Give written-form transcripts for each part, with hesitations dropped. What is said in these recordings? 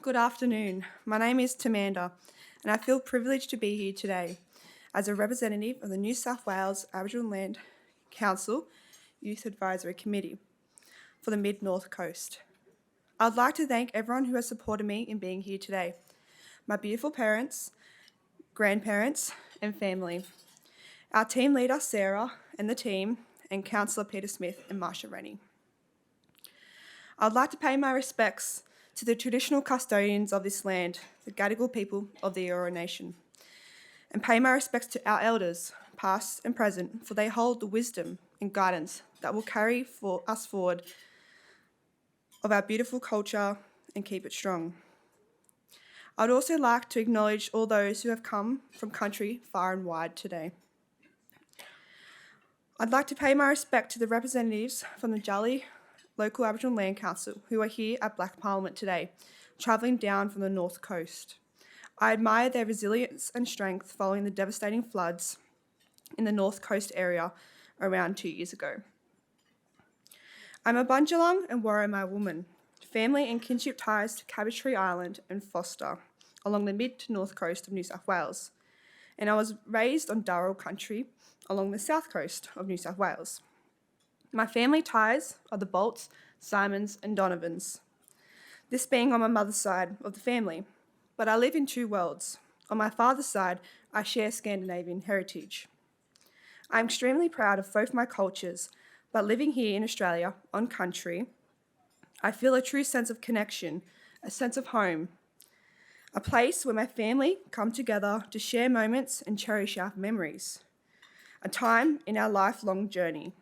Good afternoon. My name is Toumanda, and I feel privileged to be here today as a representative of the New South Wales Aboriginal Land Council Youth Advisory Committee for the Mid-North Coast. I'd like to thank everyone who has supported me in being here today, my beautiful parents, grandparents, and family, our team leader Sarah and the team, and Councillor Peter Smith and Marsha Rennie. I'd like to pay my respects to the traditional custodians of this land, the Gadigal people of the Eora Nation, and pay my respects to our elders, past and present, for they hold the wisdom and guidance that will carry us forward of our beautiful culture and keep it strong. I'd also like to acknowledge all those who have come from country far and wide today. I'd like to pay my respect to the representatives from the Jali Local Aboriginal Land Council who are here at Black Parliament today, travelling down from the North Coast. I admire their resilience and strength following the devastating floods in the North Coast area around 2 years ago. I'm a Bundjalung and Worimi woman, family and kinship ties to Cabbage Tree Island and Foster, along the mid to north coast of New South Wales, and I was raised on Darrell country along the south coast of New South Wales. My family ties are the Bolts, Simons and Donovans, this being on my mother's side of the family, but I live in two worlds. On my father's side, I share Scandinavian heritage. I'm extremely proud of both my cultures, but living here in Australia, on country, I feel a true sense of connection, a sense of home, a place where my family come together to share moments and cherish our memories, a time in our lifelong journey.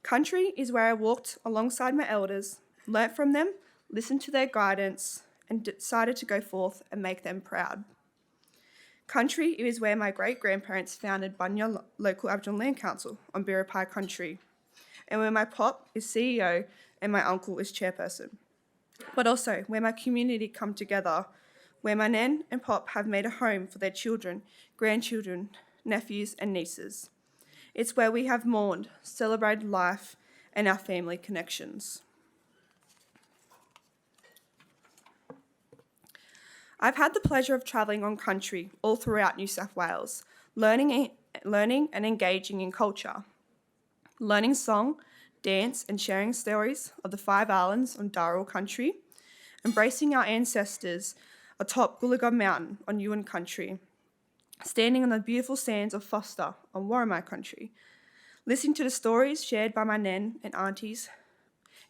Country is where I walked alongside my elders, learnt from them, listened to their guidance, and decided to go forth and make them proud. Country is where my great-grandparents founded Bunya Local Aboriginal Land Council on Biripi country, and where my pop is CEO and my uncle is chairperson. But also where my community come together, where my nan and pop have made a home for their children, grandchildren, nephews and nieces. It's where we have mourned, celebrated life and our family connections. I've had the pleasure of travelling on country all throughout New South Wales, learning and engaging in culture, learning song, dance and sharing stories of the 5 islands on Darrell country, embracing our ancestors atop Gulliga Mountain on Yuin country, standing on the beautiful sands of Foster on Worimi country, listening to the stories shared by my nan and aunties,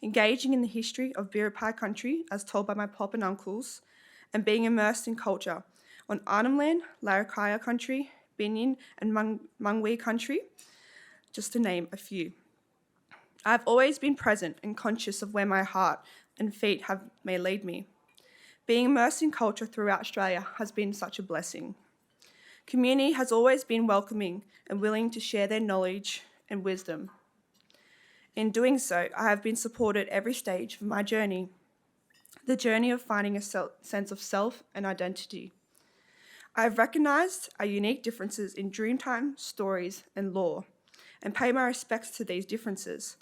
engaging in the history of Biripi country as told by my pop and uncles, and being immersed in culture on Arnhem Land, Larrakia country, Binyan and Mungwi country, just to name a few. I've always been present and conscious of where my heart and feet may lead me. Being immersed in culture throughout Australia has been such a blessing. Community has always been welcoming and willing to share their knowledge and wisdom. In doing so, I have been supported every stage of my journey, the journey of finding a sense of self and identity. I have recognised our unique differences in Dreamtime, stories and law, and pay my respects to these differences.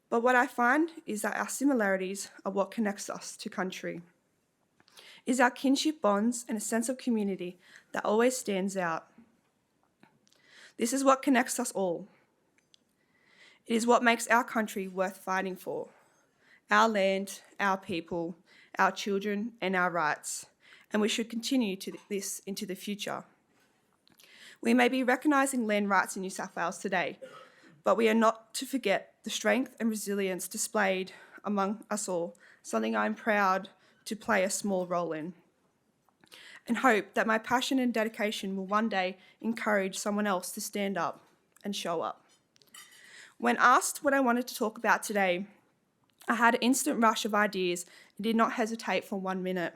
But what I find is that our similarities are what connects us to country. Is our kinship bonds and a sense of community that always stands out. This is what connects us all. It is what makes our country worth fighting for. Our land, our people, our children and our rights, and we should continue this into the future. We may be recognising land rights in New South Wales today, but we are not to forget the strength and resilience displayed among us all, something I'm proud to play a small role in, and hope that my passion and dedication will one day encourage someone else to stand up and show up. When asked what I wanted to talk about today, I had an instant rush of ideas and did not hesitate for 1 minute.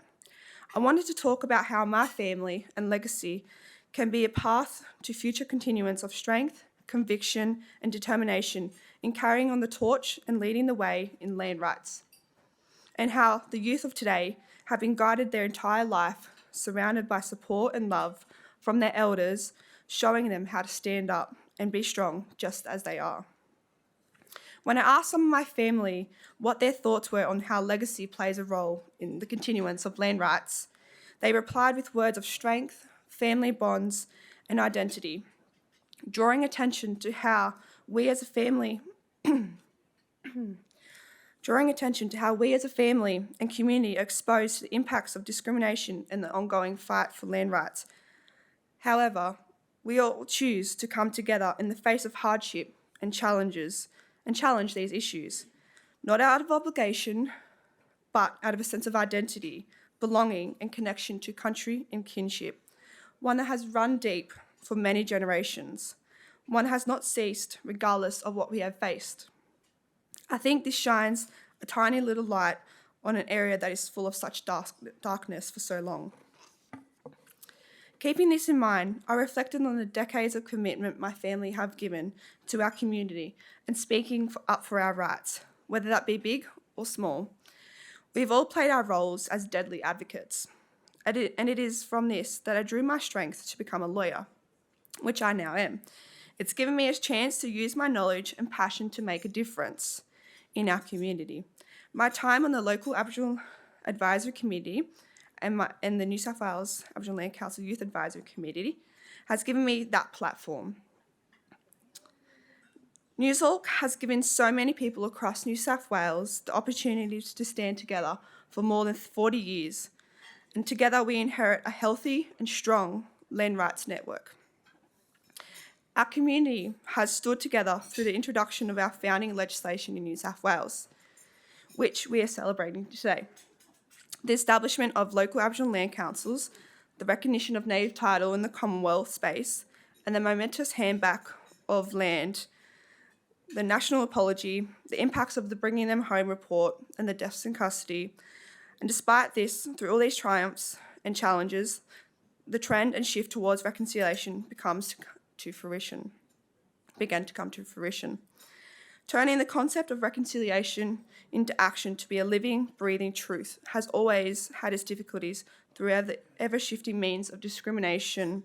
I wanted to talk about how my family and legacy can be a path to future continuance of strength, conviction and determination in carrying on the torch and leading the way in land rights, and how the youth of today have been guided their entire life, surrounded by support and love from their elders, showing them how to stand up and be strong just as they are. When I asked some of my family what their thoughts were on how legacy plays a role in the continuance of land rights, they replied with words of strength, family bonds, and identity, drawing attention to how we as a family and community are exposed to the impacts of discrimination and the ongoing fight for land rights. However, we all choose to come together in the face of hardship and challenge these issues, not out of obligation, but out of a sense of identity, belonging, and connection to country and kinship, one that has run deep for many generations, one that has not ceased regardless of what we have faced. I think this shines a tiny little light on an area that is full of such darkness for so long. Keeping this in mind, I reflected on the decades of commitment my family have given to our community and speaking up for our rights, whether that be big or small. We've all played our roles as deadly advocates, and it is from this that I drew my strength to become a lawyer, which I now am. It's given me a chance to use my knowledge and passion to make a difference in our community. My time on the local Aboriginal Advisory Committee and the New South Wales Aboriginal Land Council Youth Advisory Committee has given me that platform. NSWALC has given so many people across New South Wales the opportunity to stand together for more than 40 years, and together we inherit a healthy and strong land rights network. Our community has stood together through the introduction of our founding legislation in New South Wales, which we are celebrating today. The establishment of local Aboriginal land councils, the recognition of native title in the Commonwealth space, and the momentous handback of land, the national apology, the impacts of the Bringing Them Home report, and the deaths in custody. And despite this, through all these triumphs and challenges, the trend and shift towards reconciliation began to come to fruition. Turning the concept of reconciliation into action to be a living, breathing truth has always had its difficulties through the ever-shifting means of discrimination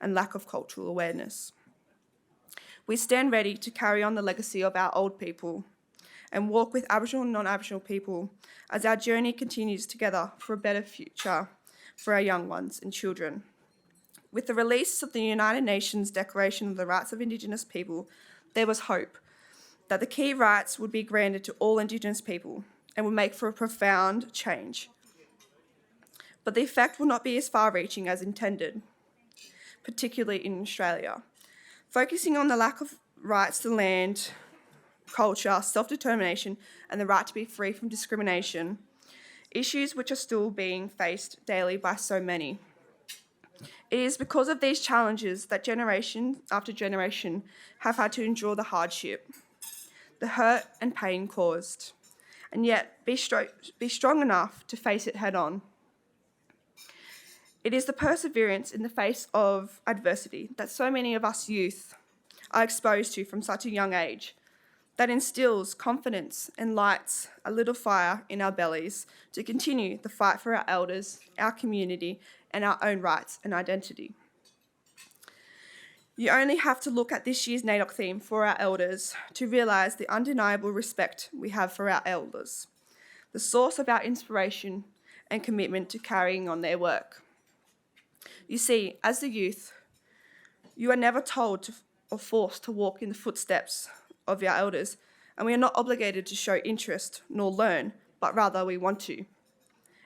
and lack of cultural awareness. We stand ready to carry on the legacy of our old people and walk with Aboriginal and non-Aboriginal people as our journey continues together for a better future for our young ones and children. With the release of the United Nations Declaration of the Rights of Indigenous People, there was hope that the key rights would be granted to all Indigenous people and would make for a profound change. But the effect will not be as far-reaching as intended, particularly in Australia. Focusing on the lack of rights to land, culture, self-determination, and the right to be free from discrimination, issues which are still being faced daily by so many. It is because of these challenges that generation after generation have had to endure the hardship, the hurt and pain caused, and yet be strong enough to face it head on. It is the perseverance in the face of adversity that so many of us youth are exposed to from such a young age that instills confidence and lights a little fire in our bellies to continue the fight for our elders, our community, and our own rights and identity. You only have to look at this year's NAIDOC theme for our elders to realise the undeniable respect we have for our elders, the source of our inspiration and commitment to carrying on their work. You see, as the youth, you are never told or forced to walk in the footsteps of your elders, and we are not obligated to show interest nor learn, but rather we want to.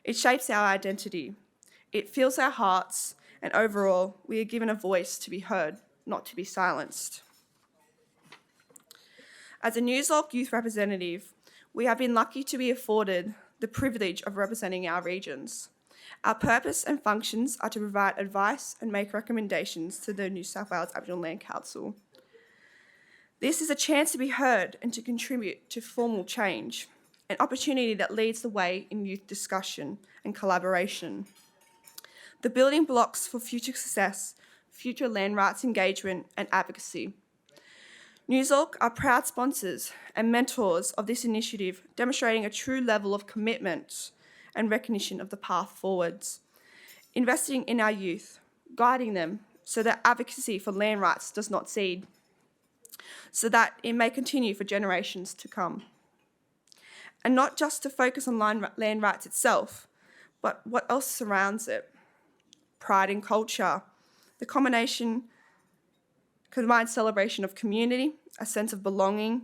It shapes our identity, it fills our hearts, and overall, we are given a voice to be heard, not to be silenced. As a NSWALC youth representative, we have been lucky to be afforded the privilege of representing our regions. Our purpose and functions are to provide advice and make recommendations to the New South Wales Aboriginal Land Council. This is a chance to be heard and to contribute to formal change, an opportunity that leads the way in youth discussion and collaboration. The building blocks for future success, future land rights engagement and advocacy. NSWALC are proud sponsors and mentors of this initiative, demonstrating a true level of commitment and recognition of the path forwards, investing in our youth, guiding them so that advocacy for land rights does not cede. so that it may continue for generations to come. And not just to focus on land rights itself, but what else surrounds it. Pride in culture, the combined celebration of community, a sense of belonging,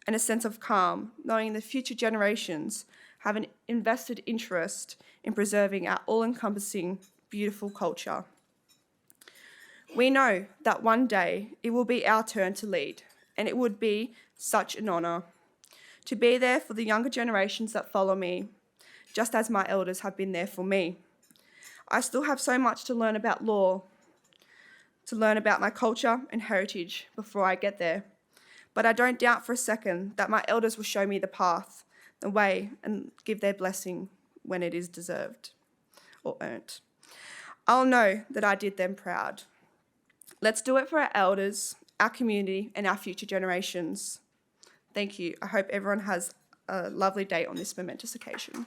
and a sense of calm, knowing that future generations have an invested interest in preserving our all-encompassing, beautiful culture. We know that one day it will be our turn to lead, and it would be such an honour to be there for the younger generations that follow me, just as my elders have been there for me. I still have so much to learn about law, to learn about my culture and heritage before I get there. But I don't doubt for a second that my elders will show me the path, the way, and give their blessing when it is deserved or earned. I'll know that I did them proud. Let's do it for our elders, our community, and our future generations. Thank you. I hope everyone has a lovely day on this momentous occasion.